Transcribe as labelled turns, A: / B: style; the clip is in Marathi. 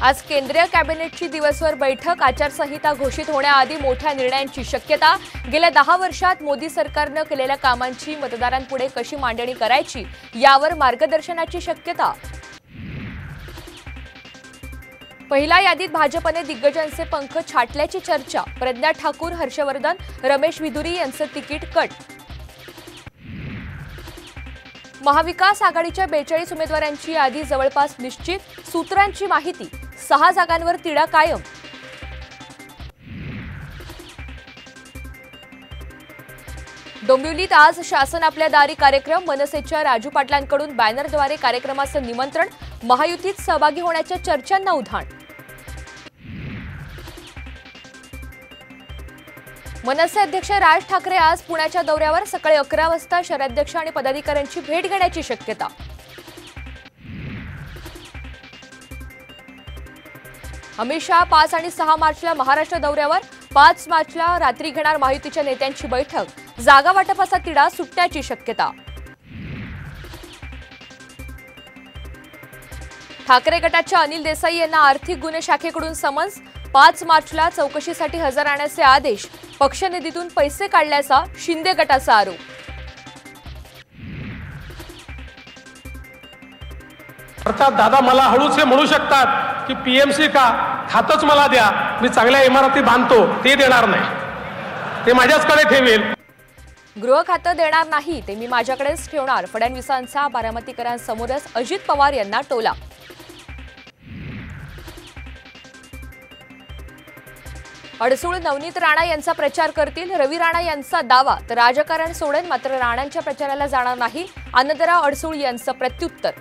A: आज केंद्रीय कॅबिनेटची दिवसभर बैठक। आचारसंहिता घोषित होण्याआधी मोठ्या निर्णयांची शक्यता। गेल्या 10 वर्षात मोदी सरकारने केलेल्या कामांची मतदारांपुढे कशी मांडणी करायची यावर मार्गदर्शनाची शक्यता। पहिल्या यादीत भाजपने दिग्गजांचे पंख छाटल्याची चर्चा। प्रज्ञा ठाकूर, हर्षवर्धन, रमेश विधुरी यांचं तिकीट कट। महाविकास आघाडीच्या 42 उमेदवारांची यादी जवळपास निश्चित। सूत्रांची माहिती, 6 जागांवर तिढा कायम। डोंबिवलीत आज शासन आपल्या दारी कार्यक्रम। मनसेच्या राजू पाटलांकडून बॅनरद्वारे कार्यक्रमाचं निमंत्रण। महायुतीत सहभागी होण्याच्या चर्चांना उधाण। मनसे अध्यक्ष राज ठाकरे आज पुण्याच्या दौऱ्यावर। सकाळी 11 वाजता शहराध्यक्ष आणि पदाधिकाऱ्यांची भेट घेण्याची शक्यता। अमित शहा 5 आणि 6 मार्चला महाराष्ट्र दौऱ्यावर। 5 मार्चला रात्री घेणार महायुतीच्या नेत्यांची बैठक। जागा वाटपाचा तिढा सुटण्याची शक्यता। ठाकरे गटाच्या अनिल देसाई यांना आर्थिक गुन्हे शाखेकडून समन्स। 5 मार्चला चौकशीसाठी हजर राहण्याचे आदेश। पक्षनिधीतून पैसे काढल्याचा शिंदे गटाचा आरोप।
B: अर्थात दादा मला हळूच हे म्हणू शकतात की पीएमसी का खातच मला द्या, मी चांगल्या इमारती बांधतो, ते देणार नाही, ते माझ्याचकडे ठेवेल।
A: गृह खातं देणार नाही, ते मी माझ्याकडेच ठेवणार। फडणवीसांचा बारामतीकरांसमोरच अजित पवार यांना टोला। अडसूळ नवनीत राणा यांचा प्रचार करतील। रवी राणा यांचा दावा, तर राजकारण सोडेन, मात्र राणांच्या प्रचाराला जाणार नाही। आनंदराव अडसूळ यांचं प्रत्युत्तर।